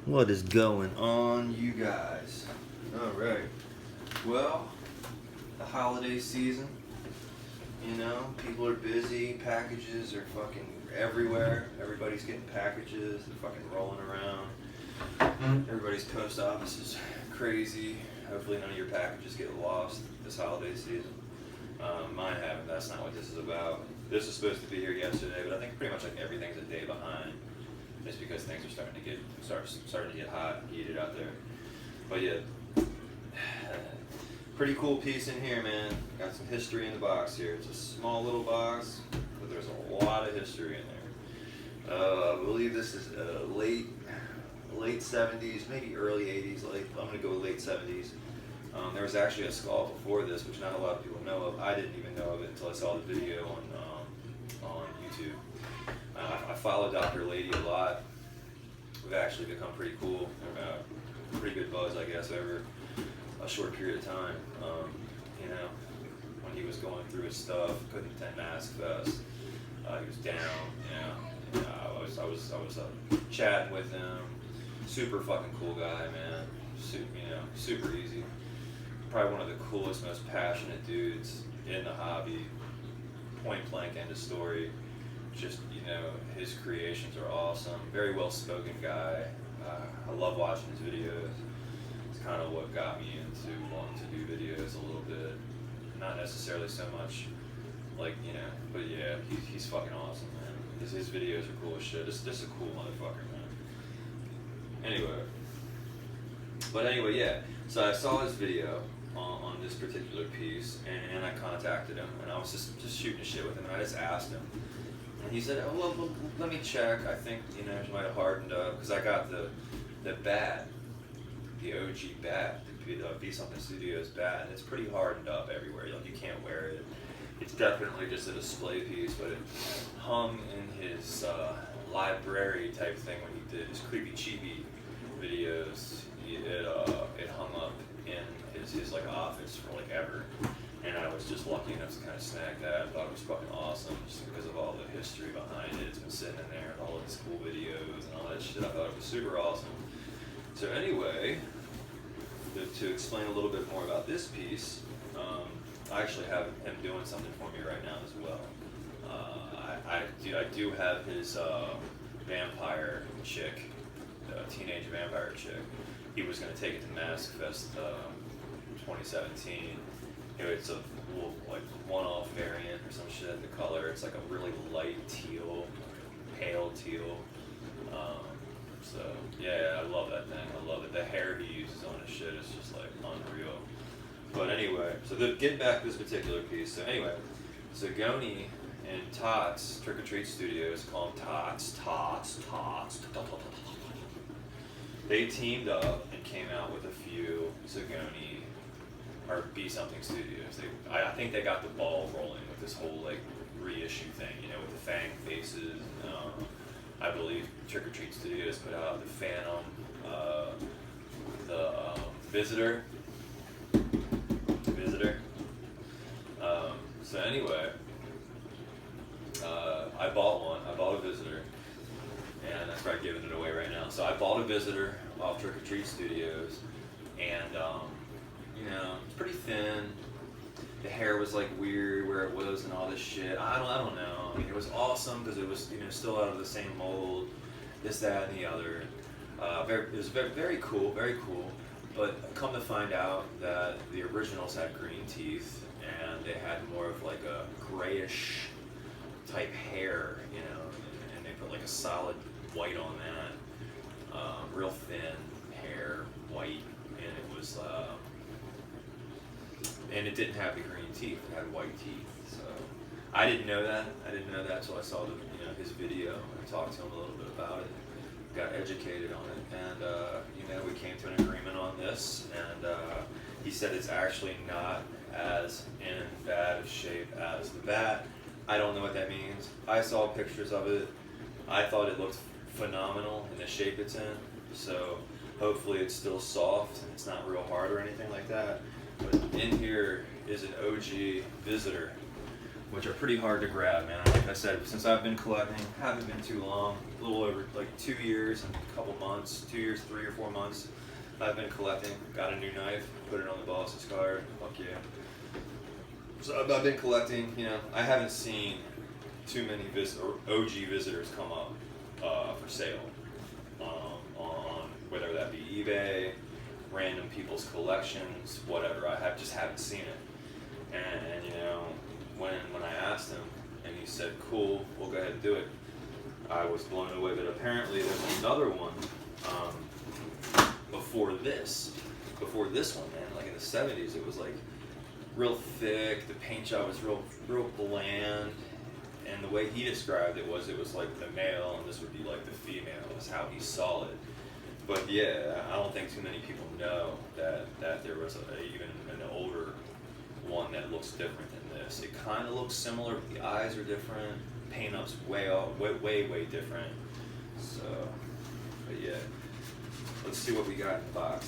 What is going on, you guys? Alright. Well, the holiday season, people are busy, packages are fucking everywhere. Everybody's getting packages, they're fucking rolling around. Everybody's post office is crazy. Hopefully none of your packages get lost this holiday season. Mine haven't, that's not what this is about. This was supposed to be here yesterday, but I think pretty much like everything's a day behind. Just because things are starting to get hot and heated out there. But yeah, pretty cool piece in here, man. Got some history in the box here. It's a small little box, but there's a lot of history in there. I believe this is late 70s, maybe early 80s. I'm gonna go with late 70s. There was actually a skull before this, which not a lot of people know of. I didn't even know of it until I saw the video on YouTube. I follow Dr. Lady a lot. We've actually become pretty cool, pretty good buds, I guess, over a short period of time. When he was going through his stuff, couldn't attend Mask Fest. He was down. I was chatting with him. Super fucking cool guy, man. Super easy. Probably one of the coolest, most passionate dudes in the hobby. Point blank, end of story. Just, his creations are awesome. Very well spoken guy. I love watching his videos. It's kind of what got me into wanting to do videos a little bit. Not necessarily so much but yeah, he's fucking awesome, man. His videos are cool as shit. Just a cool motherfucker, man. Anyway, yeah. So I saw his video on this particular piece, and I contacted him, and I was just shooting shit with him, and I just asked him. And he said, oh, well, let me check. I think, he might have hardened up, because I got the bat, the OG bat, the Be Something Studios bat, and it's pretty hardened up everywhere. You can't wear it. It's definitely just a display piece, but it hung in his library type thing when he did his Creepy Cheapy videos. It hung up in his office for ever. And I was just lucky enough to kind of snag that. I thought it was fucking awesome just because of all the history behind it. It's been sitting in there and all of his cool videos and all that shit. I thought it was super awesome. So anyway, to explain a little bit more about this piece, I actually have him doing something for me right now as well. I do have his vampire chick, teenage vampire chick. He was going to take it to Mask Fest 2017. It's a little, one-off variant or some shit. The color, it's a really light teal, pale teal. So yeah, I love that thing. I love it. The hair he uses on his shit is just unreal. But anyway, so getting back to this particular piece. So anyway, Goni and Tots, Trick or Treat Studios, call them Tots. They teamed up and came out with a few Zagoni or Be Something Studios. I think they got the ball rolling with this whole reissue thing, with the Fang faces. I believe Trick or Treat Studios put out the Phantom, the Visitor. So anyway, I bought one. I bought a Visitor, and that's probably giving it away right now. So I bought a Visitor off Trick or Treat Studios, and it's pretty thin. The hair was weird where it was and all this shit. I don't know. I mean, it was awesome because it was still out of the same mold, this, that, and the other. It was very, very cool, very cool. But come to find out that the originals had green teeth and they had more of a grayish type hair, and they put a solid white on that, real thin hair, white, and it was. And it didn't have the green teeth; it had white teeth. So I didn't know that. Until I saw his video. I talked to him a little bit about it, got educated on it, and we came to an agreement on this. And he said it's actually not as in bad of shape as the bat. I don't know what that means. I saw pictures of it. I thought it looked phenomenal in the shape it's in. So hopefully it's still soft and it's not real hard or anything like that. But in here is an OG Visitor which are pretty hard to grab, man. Like I said, since I've been collecting, haven't been too long, a little over like 2 years and a couple months, 2 years, 3 or 4 months. I've been collecting, got a new knife, put it on the boss's card, fuck yeah. So I've been collecting, you know, I haven't seen too many OG visitors come up for sale on whether that be eBay, random people's collections, whatever. I just haven't seen it. And you know, when I asked him and he said, cool, we'll go ahead and do it, I was blown away. But apparently there's another one before this one, man. Like in the 70s, it was like real thick, the paint job was real bland, and the way he described it was like the male and this would be like the female, is how he saw it. But yeah, I don't think too many people know that there was even an older one that looks different than this. It kind of looks similar, but the eyes are different, paint-up's way different. So, but yeah, let's see what we got in the box.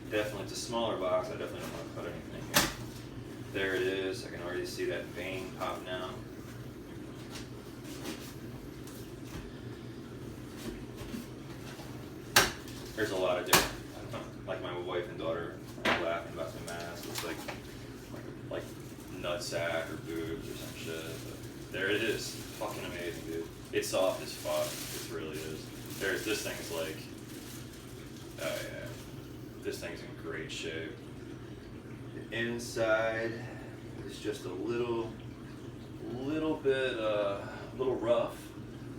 Definitely, it's a smaller box. I definitely don't want to put anything in here. There it is. I can already see that vein popping out. There's a lot of different, like my wife and daughter are laughing about the mask. It's like nutsack or boobs or some shit. But there it is. Fucking amazing, dude. It's soft as fuck. It really is. This thing's like, oh yeah, this thing's in great shape. The inside is just a little rough,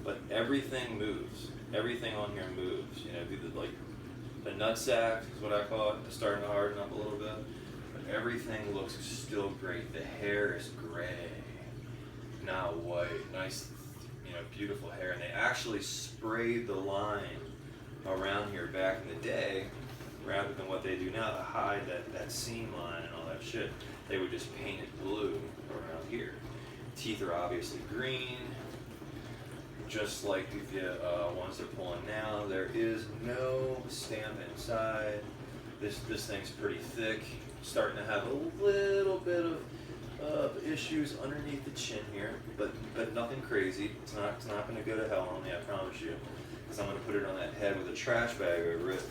but everything moves. Everything on here moves. You know, like the nutsack is what I call it. It's starting to harden up a little bit, but everything looks still great. The hair is gray, not white. Nice, you know, beautiful hair. And they actually sprayed the line around here back in the day, rather than what they do now to hide that seam line and all that shit. They would just paint it blue around here. Teeth are obviously green, just like the ones they're pulling now. There is no stamp inside. This thing's pretty thick. Starting to have a little bit of issues underneath the chin here, but nothing crazy. It's not going to go to hell on me, I promise you. Because I'm going to put it on that head with a trash bag over it.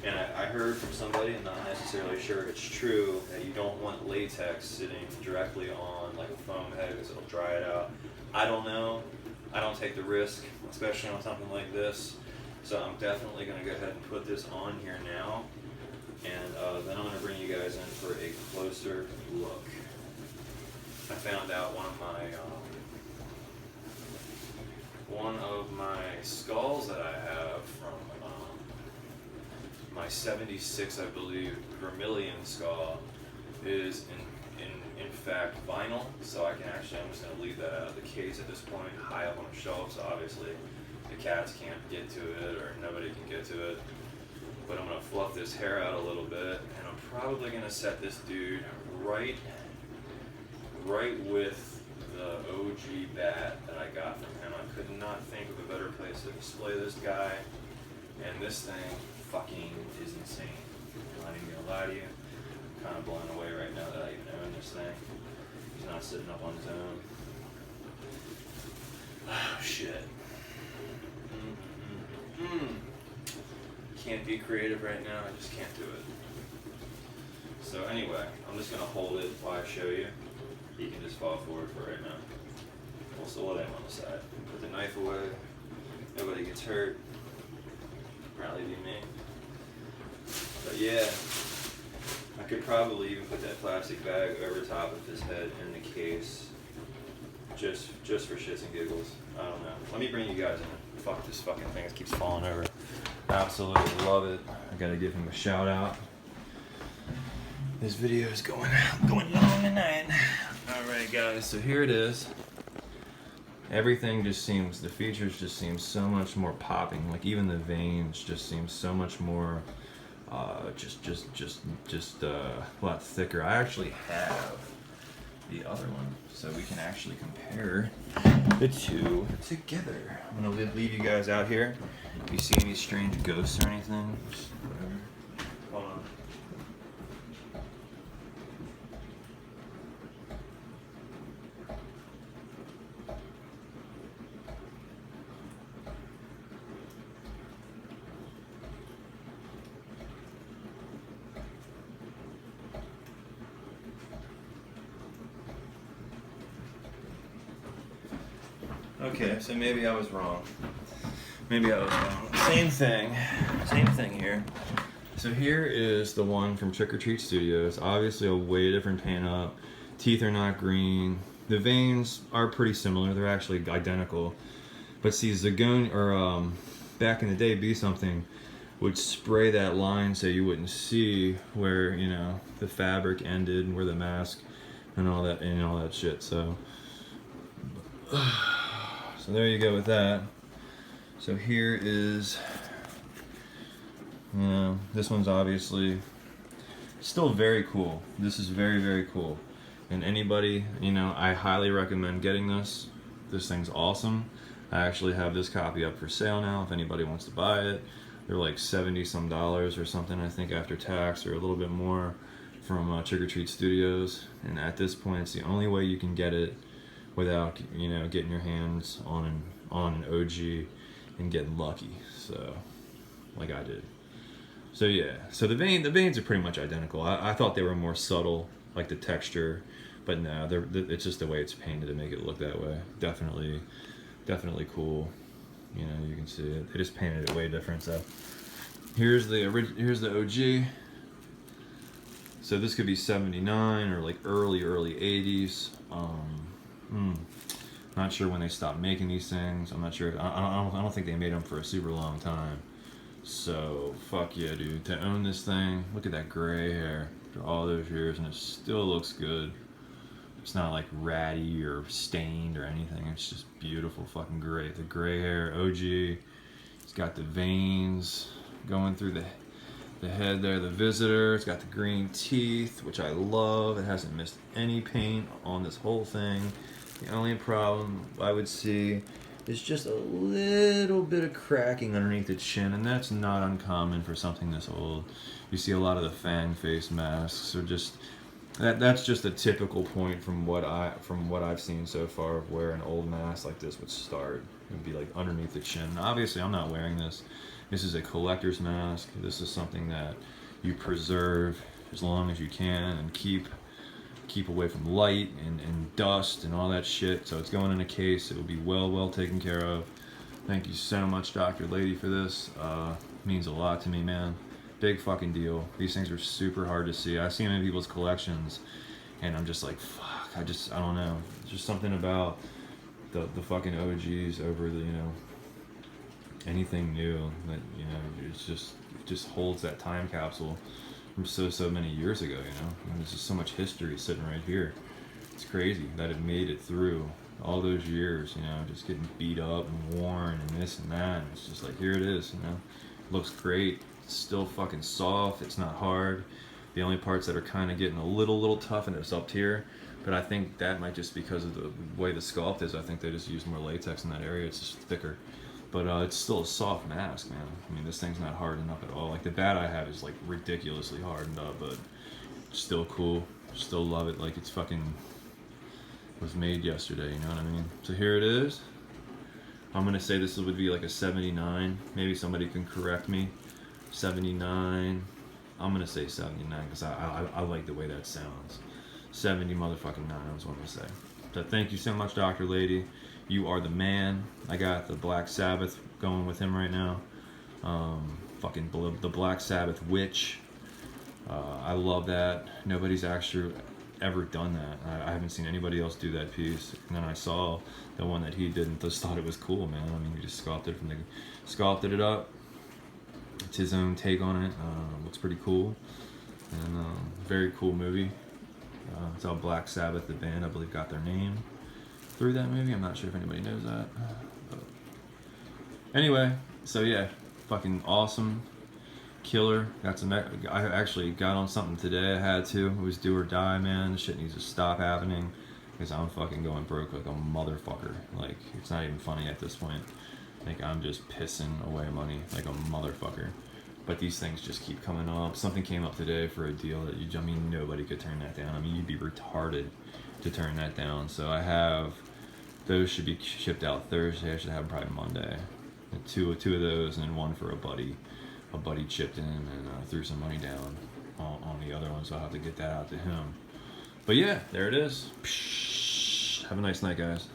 And I heard from somebody, and not necessarily sure it's true, that you don't want latex sitting directly on like a foam head because it'll dry it out. I don't know. I don't take the risk, especially on something like this. So I'm definitely going to go ahead and put this on here now. And then I'm going to bring you guys in for a closer look. I found out one of my skulls that I have from my 76, I believe, Vermilion skull is in fact vinyl. So I'm just going to leave that out of the case at this point, high up on the shelf, so obviously the cats can't get to it or nobody can get to it. But I'm going to fluff this hair out a little bit, and I'm probably going to set this dude right with the OG bat that I got from him. I could not think of a better place to display this guy, and this thing fucking is insane. I'm not even gonna lie to you. I'm kind of blown away right now that I even own this thing. He's not sitting up on his own. Oh shit. Can't be creative right now. I just can't do it. So anyway, I'm just gonna hold it while I show you. You can just fall forward for right now. We'll still let him on the side. Put the knife away. Nobody gets hurt. Probably be me. But yeah, I could probably even put that plastic bag over top of his head in the case, just for shits and giggles. I don't know. Let me bring you guys in. Fuck this fucking thing. It keeps falling over. Absolutely love it. I gotta give him a shout out. This video is going long tonight. Alright guys, so here it is. Everything just seems, the features just seem so much more popping. Like even the veins just seem so much more, just a lot thicker. I actually have the other one, so we can actually compare the two together. I'm gonna leave you guys out here. If you see any strange ghosts or anything, just whatever. Hold on. Okay, so maybe I was wrong. Maybe I was wrong. Same thing here. So here is the one from Trick or Treat Studios. Obviously a way different paint up. Teeth are not green. The veins are pretty similar. They're actually identical. But see, Zagone, or back in the day, Be Something would spray that line so you wouldn't see where, you know, the fabric ended and where the mask and all that shit. So there you go with that. So here is, you know, this one's obviously still very cool. This is very, very cool. And anybody, you know, I highly recommend getting this. This thing's awesome. I actually have this copy up for sale now if anybody wants to buy it. They're like $70 some or something, I think, after tax, or a little bit more, from Trick or Treat Studios. And at this point, it's the only way you can get it without, you know, getting your hands on an OG and getting lucky. So, like I did. So yeah, so the veins are pretty much identical. I thought they were more subtle, like the texture, but no, it's just the way it's painted to make it look that way. Definitely cool. You know, you can see it. They just painted it way different. So here's the OG. So this could be 79 or like early 80s. Not sure when they stopped making these things. I'm not sure. I don't think they made them for a super long time. So fuck yeah, dude. To own this thing, look at that gray hair after all those years, and it still looks good. It's not like ratty or stained or anything. It's just beautiful, fucking great. The gray hair, OG. It's got the veins going through the head there, the Visitor. It's got the green teeth, which I love. It hasn't missed any paint on this whole thing. The only problem I would see is just a little bit of cracking underneath the chin, and that's not uncommon for something this old. You see a lot of the Fang face masks, or just that's just a typical point from what I've seen so far of where an old mask like this would start. It would be like underneath the chin. Obviously, I'm not wearing this. This is a collector's mask. This is something that you preserve as long as you can and keep away from light and dust and all that shit. So it's going in a case. It will be well taken care of. Thank you so much, Dr. Lady, for this. Means a lot to me, man. Big fucking deal. These things are super hard to see. I see them in people's collections, and I'm just like, fuck. I don't know. There's just something about the fucking OGs over the, you know, anything new that, you know, it just holds that time capsule from so many years ago, you know. And there's just so much history sitting right here. It's crazy that it made it through all those years, you know, just getting beat up and worn and this and that. And it's just like, here it is, you know. Looks great. It's still fucking soft. It's not hard. The only parts that are kind of getting a little tough, and it's up here. But I think that might just because of the way the sculpt is. I think they just use more latex in that area. It's just thicker. But it's still a soft mask, man. I mean, this thing's not hardened up at all. Like, the bat I have is, like, ridiculously hardened up, but still cool. Still love it like it's fucking was made yesterday, you know what I mean? So here it is. I'm going to say this would be like a 79. Maybe somebody can correct me. 79. I'm going to say 79 because I like the way that sounds. 70 motherfucking 9 is what I'm going to say. So thank you so much, Dr. Lady. You are the man. I got the Black Sabbath going with him right now. The Black Sabbath Witch. I love that. Nobody's actually ever done that. I haven't seen anybody else do that piece. And then I saw the one that he did and just thought it was cool, man. I mean, he just sculpted it up. It's his own take on it. Looks pretty cool. And very cool movie. It's how Black Sabbath, the band, I believe, got their name through that movie. I'm not sure if anybody knows that. But anyway, so yeah, fucking awesome. Killer. I actually got on something today. I had to. It was do or die, man. This shit needs to stop happening because I'm fucking going broke like a motherfucker. Like, it's not even funny at this point. Like, I'm just pissing away money like a motherfucker. But these things just keep coming up. Something came up today for a deal that I mean, nobody could turn that down. I mean, you'd be retarded to turn that down. So I have, those should be shipped out Thursday. I should have them probably Monday. And two of those, and then one for a buddy. A buddy chipped in and threw some money down on the other one, so I'll have to get that out to him. But yeah, there it is. Have a nice night, guys.